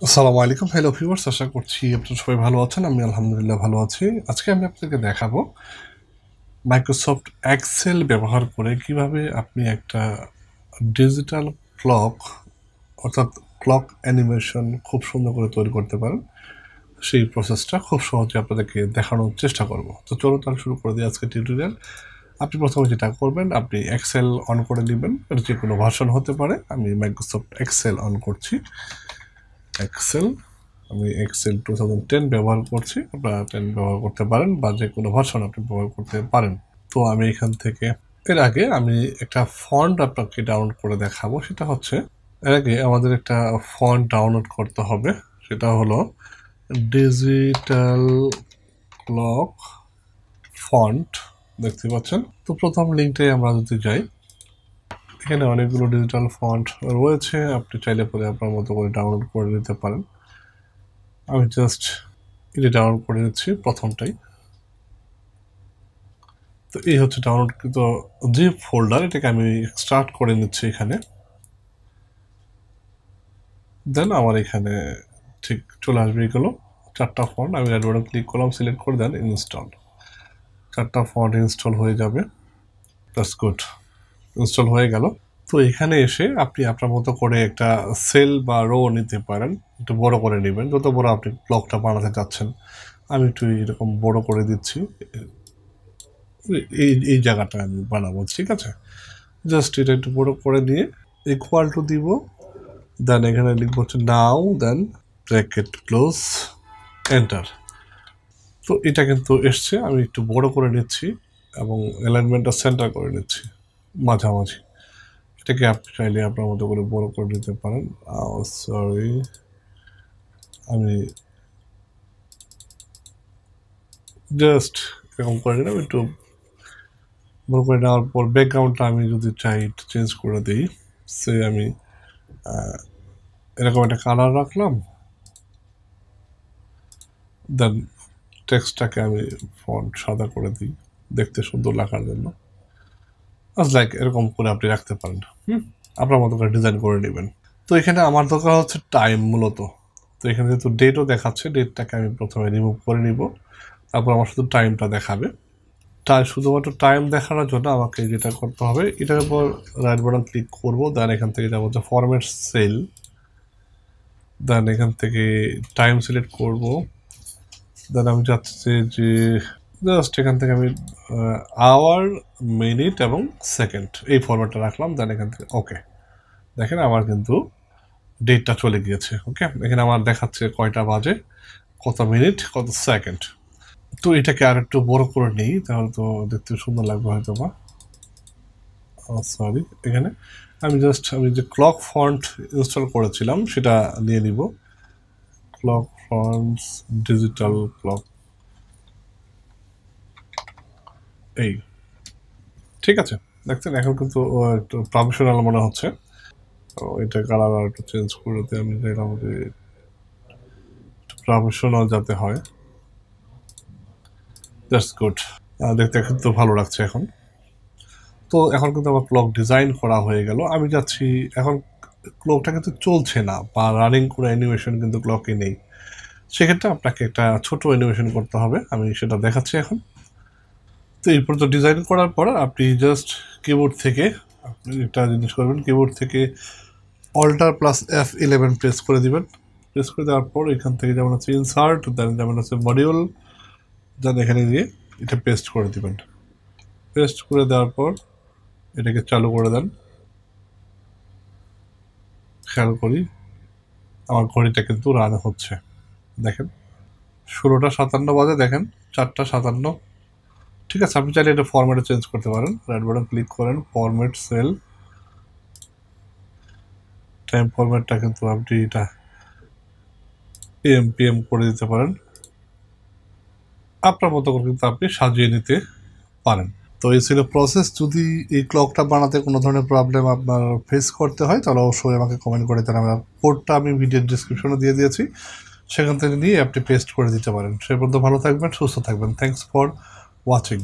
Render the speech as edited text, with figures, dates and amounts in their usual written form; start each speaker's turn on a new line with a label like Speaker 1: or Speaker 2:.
Speaker 1: আসসালামু আলাইকুম, hello viewers, আশা করছি আপনারা সবাই ভালো আছেন। আমি আলহামদুলিল্লাহ ভালো আছি। আজকে আমি আপনাদেরকে দেখাবো মাইক্রোসফট এক্সেল ব্যবহার করে কিভাবে আপনি একটা ডিজিটাল ক্লক অর্থাৎ ক্লক অ্যানিমেশন খুব সুন্দর করে তৈরি করতে পারেন। সেই প্রসেসটা খুব সহজে আপনাদেরকে দেখানোর চেষ্টা করব। তো চলো তাহলে শুরু করে দিই আজকে টিউটোরিয়াল। আপনি প্রথমে যেটা করবেন, আপনি এক্সেল অন করে নেবেন। এটা যে কোনো ভার্সন হতে পারে। আমি মাইক্রোসফট এক্সেল অন করছি। এক্সেল, আমি এক্সেল 2010 ব্যবহার করছি। আপনারা 10 ব্যবহার করতে পারেন বা যে কোনো ভার্সন আপনি ব্যবহার করতে পারেন। তো আমি এখান থেকে এর আগে আমি একটা ফন্ট আপনাকে ডাউনলোড করে দেখাবো। সেটা হচ্ছে, এর আগে আমাদের একটা ফন্ট ডাউনলোড করতে হবে। সেটা হলো ডিজিটাল ক্লক ফন্ট, দেখতে পাচ্ছেন। তো প্রথম লিঙ্কটাই আমরা যদি যাই, এখানে অনেকগুলো ডিজিটাল ফন্ট রয়েছে। আপনি চাইলে পরে আপনার মতো করে ডাউনলোড করে নিতে পারেন। আমি জাস্ট এটা ডাউনলোড করে নিচ্ছি প্রথমটাই। তো এই হচ্ছে ডাউনলোডকৃত জিপ ফোল্ডার, এটাকে আমি স্টার্ট করে নিচ্ছি এখানে। দেন আমার এখানে ঠিক চলে আসবে এগুলো 4টা ফন্ট। আমি রাইট বাটন ক্লিক করলাম, সিলেক্ট করে দেন ইনস্টল। 4টা ফন্ট ইনস্টল হয়ে যাবে। দ্যাটস গুড, ইনস্টল হয়ে গেল। তো এখানে এসে আপনি আপনার মতো করে একটা সেল বা রো নিতে পারেন। একটু বড় করে নেবেন, যত বড় আপনি ব্লকটা বানাতে চাচ্ছেন। আমি একটু এরকম বড় করে দিচ্ছি। এই এই জায়গাটা আমি বানাবো, ঠিক আছে। জাস্ট এটা একটু বড় করে নিয়ে ইকুয়াল টু দিব। দেন এখানে লিখবো হচ্ছে নাও, দেন ব্র্যাকেট ক্লোজ, এন্টার। তো এটা কিন্তু এসছে। আমি একটু বড় করে নিচ্ছি এবং অ্যালাইনমেন্টটা সেন্টার করে নিচ্ছি মাঝামাঝি। এটাকে আপনি চাইলে আপনার মতো করে বড় করে নিতে পারেন। সরি, আমি জাস্ট এরকম করে নিলাম। একটু বড় করে নেওয়ার পর ব্যাকগ্রাউন্ডটা আমি যদি চাই একটু চেঞ্জ করে দিই। সে আমি এরকম একটা কালার রাখলাম। দেন টেক্সটটাকে আমি ফন্ট সাদা করে দিই দেখতে সুন্দর লাগার জন্য। লাইক এরকম করে আপনি রাখতে পারেন। আপনার মতো করে ডিজাইন করে নেবেন। তো এখানে আমার দরকার হচ্ছে টাইম মূলত। তো এখানে যেহেতু ডেটও দেখাচ্ছে, ডেটটাকে আমি প্রথমে রিমুভ করে নিব। তারপর আমার শুধু টাইমটা দেখাবে। শুধুমাত্র টাইম দেখানোর জন্য আমাকে যেটা করতে হবে, এটার উপর রাইট বাটন ক্লিক করবো। দেন এখান থেকে যাবো হচ্ছে ফরম্যাট সেল। দেন এখান থেকে টাইম সিলেক্ট করব। দেন আমি চাচ্ছি যে জাস্ট এখান থেকে আমি আওয়ার, মিনিট এবং সেকেন্ড এই ফরম্যাটটা রাখলাম। দেন এখান থেকে ওকে। দেখেন আমার কিন্তু ডেটটা চলে গিয়েছে। ওকে, এখানে আমার দেখাচ্ছে কয়টা বাজে, কত মিনিট, কত সেকেন্ড। তো এটাকে আর একটু বড় করে নিই, তাহলে তো দেখতে সুন্দর লাগবে হয়তো বা। সরি, এখানে আমি যে ক্লক ফন্ট ইনস্টল করেছিলাম সেটা নিয়ে নিব। ক্লক ফন্টস, ডিজিটাল ক্লক, এই, ঠিক আছে। দেখছেন এখন কিন্তু একটু প্রফেশনাল মনে হচ্ছে। এটা কালার আর একটু চেঞ্জ করে দিই। আমি চাইলাম যে প্রফেশনাল যাতে হয়। দ্যাটস গুড, দেখতে কিন্তু ভালো লাগছে এখন। তো এখন কিন্তু আমার ক্লক ডিজাইন করা হয়ে গেল। আমি যাচ্ছি এখন, ক্লকটা কিন্তু চলছে না বা রানিং কোনো অ্যানিমেশন কিন্তু ক্লকে নেই। সেক্ষেত্রে আপনাকে একটা ছোট অ্যানিমেশন করতে হবে, আমি সেটা দেখাচ্ছি এখন। তো এরপর তো ডিজাইন করার পর আপনি জাস্ট কিবোর্ড থেকে আপনি একটা জিনিস করবেন, কিবোর্ড থেকে অল্টার প্লাস F11 প্রেস করে দিবেন। প্রেস করে দেওয়ার পর এখান থেকে যেমন হচ্ছে ইনসার্ট, দেন যেমন হচ্ছে মডিউল, দেন এখানে দিয়ে এটা পেস্ট করে দিবেন। পেস্ট করে দেওয়ার পর এটাকে চালু করে দেন। খেয়াল করি আমার ঘড়িটা কিন্তু রান হচ্ছে। দেখেন 16:57 বাজে, দেখেন 4:57। ঠিক আছে, আপনি চাইলে এটা ফরম্যাটে চেঞ্জ করতে পারেন। রাইট বাটন ক্লিক করেন, ফরম্যাট সেল, টাইম ফরম্যাটটা কিন্তু আপনি এটা PM করে দিতে পারেন। আপনার মতো করে কিন্তু আপনি সাজিয়ে নিতে পারেন। তো এই ছিল প্রসেস। যদি এই ক্লকটা বানাতে কোনো ধরনের প্রবলেম আপনার ফেস করতে হয়, তাহলে অবশ্যই আমাকে কমেন্ট করে জানাবেন। কোডটা আমি ভিডিওর ডিসক্রিপশনে দিয়ে দিয়েছি, সেখান থেকে নিয়ে আপনি পেস্ট করে দিতে পারেন। সে পর্যন্ত ভালো থাকবেন, সুস্থ থাকবেন। Thanks for watching.